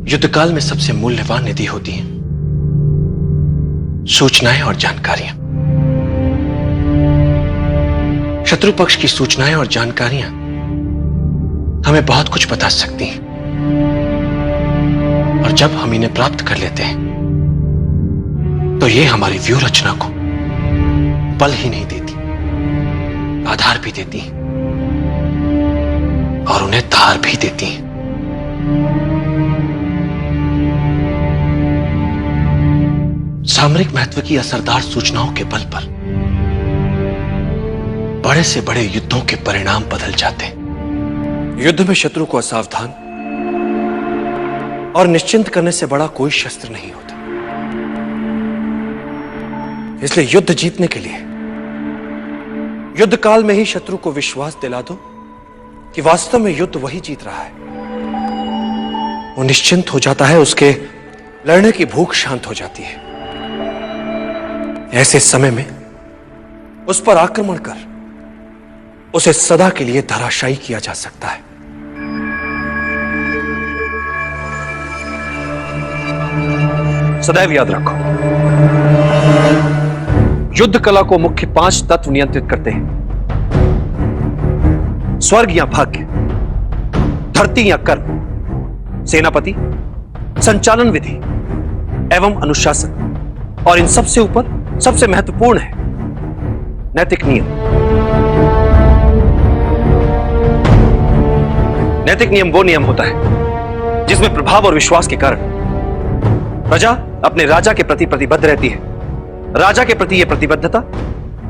युद्धकाल में सबसे मूल्यवान निधि होती है सूचनाएं और जानकारियां। शत्रु पक्ष की सूचनाएं और जानकारियां हमें बहुत कुछ बता सकती हैं, और जब हम इन्हें प्राप्त कर लेते हैं तो ये हमारी व्यूह रचना को बल ही नहीं देती, आधार भी देती हैं और उन्हें धार भी देती हैं। सामरिक महत्व की असरदार सूचनाओं के बल पर बड़े से बड़े युद्धों के परिणाम बदल जाते हैं। युद्ध में शत्रु को असावधान और निश्चिंत करने से बड़ा कोई शस्त्र नहीं होता। इसलिए युद्ध जीतने के लिए युद्ध काल में ही शत्रु को विश्वास दिला दो कि वास्तव में युद्ध वही जीत रहा है। वो निश्चिंत हो जाता है, उसके लड़ने की भूख शांत हो जाती है। ऐसे समय में उस पर आक्रमण कर उसे सदा के लिए धराशायी किया जा सकता है। सदैव याद रखो, युद्ध कला को मुख्य 5 तत्व नियंत्रित करते हैं। स्वर्ग या भाग्य, धरती या कर्म, सेनापति, संचालन विधि एवं अनुशासन, और इन सबसे ऊपर सबसे महत्वपूर्ण है नैतिक नियम। नैतिक नियम वो नियम होता है जिसमें प्रभाव और विश्वास के कारण प्रजा अपने राजा के प्रति प्रतिबद्ध रहती है। राजा के प्रति यह प्रतिबद्धता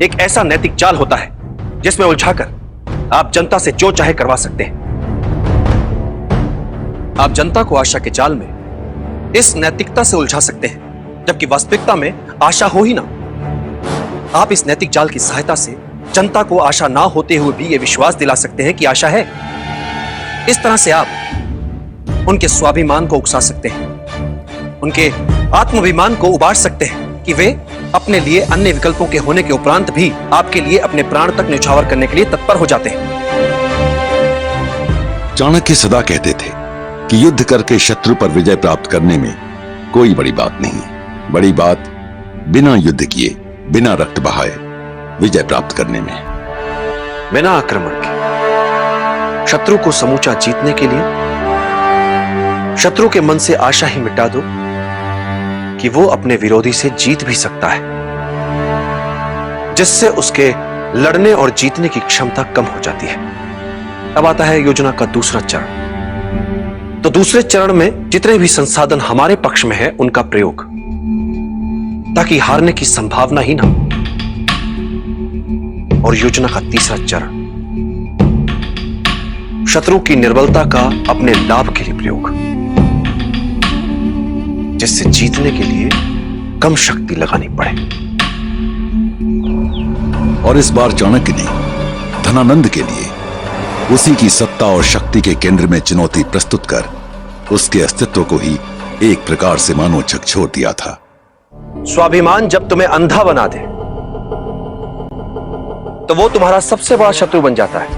एक ऐसा नैतिक जाल होता है जिसमें उलझाकर आप जनता से जो चाहे करवा सकते हैं। आप जनता को आशा के जाल में इस नैतिकता से उलझा सकते हैं, जबकि वास्तविकता में आशा हो ही ना। आप इस नैतिक जाल की सहायता से जनता को आशा ना होते हुए भी यह विश्वास दिला सकते हैं कि आशा है। इस तरह से आप उनके स्वाभिमान को उकसा सकते हैं, उनके आत्माभिमान को उबार सकते हैं कि वे अपने लिए अन्य विकल्पों के होने के उपरांत भी आपके लिए अपने प्राण तक न्यौछावर करने के लिए तत्पर हो जाते हैं। चाणक्य सदा कहते थे कि युद्ध करके शत्रु पर विजय प्राप्त करने में कोई बड़ी बात नहीं। बड़ी बात बिना युद्ध किए, बिना रक्त बहाए विजय प्राप्त करने में। बिना आक्रमण के शत्रु को समूचा जीतने के लिए शत्रु के मन से आशा ही मिटा दो कि वो अपने विरोधी से जीत भी सकता है, जिससे उसके लड़ने और जीतने की क्षमता कम हो जाती है। अब आता है योजना का दूसरा चरण। तो दूसरे चरण में जितने भी संसाधन हमारे पक्ष में है उनका प्रयोग, ताकि हारने की संभावना ही ना हो। और योजना का तीसरा चरण, शत्रु की निर्बलता का अपने लाभ के लिए प्रयोग, जिससे जीतने के लिए कम शक्ति लगानी पड़े। और इस बार चाणक्य ने धनानंद के लिए उसी की सत्ता और शक्ति के केंद्र में चुनौती प्रस्तुत कर उसके अस्तित्व को ही एक प्रकार से मानो झकझोर दिया था। स्वाभिमान जब तुम्हें अंधा बना दे तो वो तुम्हारा सबसे बड़ा शत्रु बन जाता है।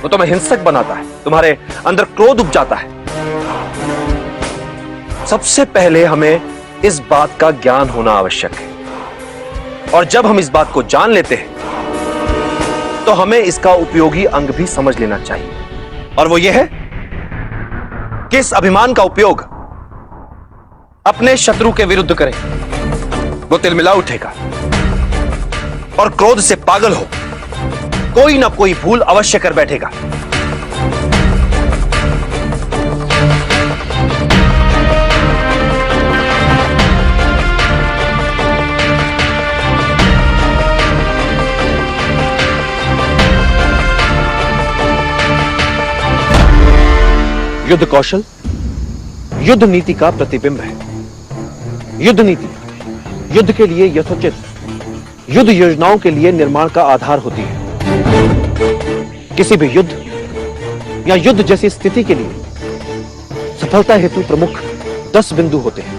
वो तुम्हें हिंसक बनाता है, तुम्हारे अंदर क्रोध उपजाता है। सबसे पहले हमें इस बात का ज्ञान होना आवश्यक है, और जब हम इस बात को जान लेते हैं तो हमें इसका उपयोगी अंग भी समझ लेना चाहिए, और वो ये है कि इस अभिमान का उपयोग अपने शत्रु के विरुद्ध करें। वो तिलमिला उठेगा और क्रोध से पागल हो कोई ना कोई भूल अवश्य कर बैठेगा। युद्ध कौशल युद्ध नीति का प्रतिबिंब है। युद्ध नीति युद्ध के लिए यथोचित युद्ध योजनाओं के लिए निर्माण का आधार होती है। किसी भी युद्ध या युद्ध जैसी स्थिति के लिए सफलता हेतु प्रमुख 10 बिंदु होते हैं।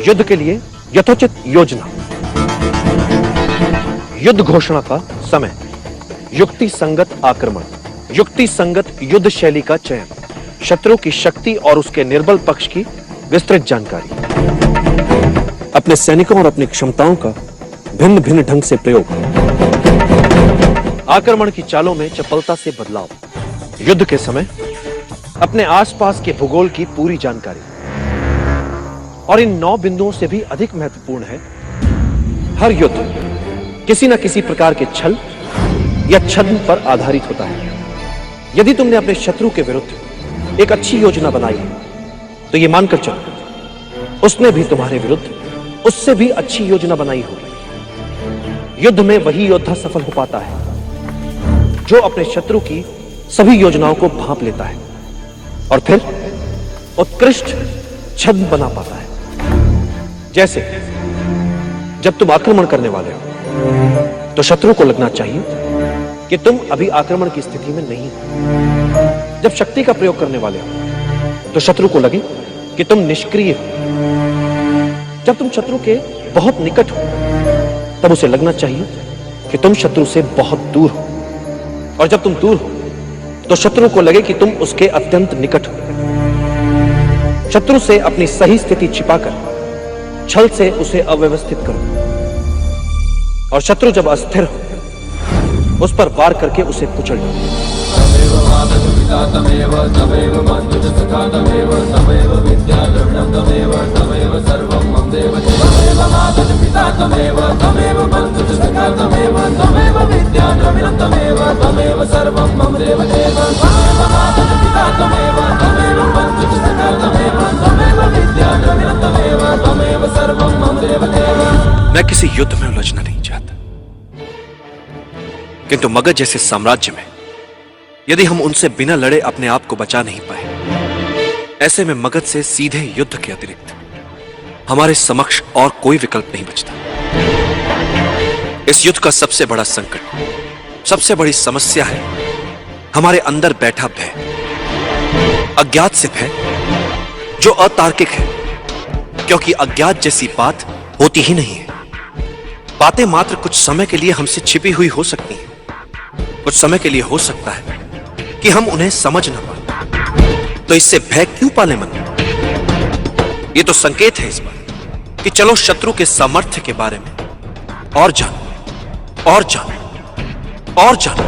युद्ध के लिए यथोचित योजना, युद्ध घोषणा का समय, युक्ति संगत आक्रमण, युक्ति संगत युद्ध शैली का चयन, शत्रु की शक्ति और उसके निर्बल पक्ष की विस्तृत जानकारी, अपने सैनिकों और अपनी क्षमताओं का भिन्न भिन्न ढंग से प्रयोग, आक्रमण की चालों में चपलता से बदलाव, युद्ध के समय अपने आसपास के भूगोल की पूरी जानकारी। और इन 9 बिंदुओं से भी अधिक महत्वपूर्ण है, हर युद्ध किसी न किसी प्रकार के छल या छद्म पर आधारित होता है। यदि तुमने अपने शत्रु के विरुद्ध एक अच्छी योजना बनाई है, तो यह मानकर चलो उसने भी तुम्हारे विरुद्ध उससे भी अच्छी योजना बनाई होगी। युद्ध में वही योद्धा सफल हो पाता है जो अपने शत्रु की सभी योजनाओं को भांप लेता है और फिर उत्कृष्ट छद्म बना पाता है। जैसे जब तुम आक्रमण करने वाले हो तो शत्रु को लगना चाहिए कि तुम अभी आक्रमण की स्थिति में नहीं हो। जब शक्ति का प्रयोग करने वाले हो तो शत्रु को लगे कि तुम निष्क्रिय हो। जब तुम शत्रु के बहुत निकट हो तब उसे लगना चाहिए कि तुम शत्रु से बहुत दूर हो। और जब तुम दूर हो तो शत्रु को लगे कि तुम उसके अत्यंत निकट हो। शत्रु से अपनी सही स्थिति छिपाकर छल से उसे अव्यवस्थित करो और शत्रु जब अस्थिर हो उस पर वार करके उसे कुचल दो। मैं किसी युद्ध में उलझना नहीं चाहता, किंतु मगध जैसे साम्राज्य में यदि हम उनसे बिना लड़े अपने आप को बचा नहीं पाए, ऐसे में मगध से सीधे युद्ध के अतिरिक्त हमारे समक्ष और कोई विकल्प नहीं बचता। इस युद्ध का सबसे बड़ा संकट, सबसे बड़ी समस्या है हमारे अंदर बैठा भय, अज्ञात से भय जो अतार्किक है, क्योंकि अज्ञात जैसी बात होती ही नहीं है। बातें मात्र कुछ समय के लिए हमसे छिपी हुई हो सकती हैं, कुछ समय के लिए हो सकता है कि हम उन्हें समझ न पाए, तो इससे भय क्यों पाले मन? यह तो संकेत है इस बात कि चलो शत्रु के सामर्थ्य के बारे में और जानो, और जानो, और जानो।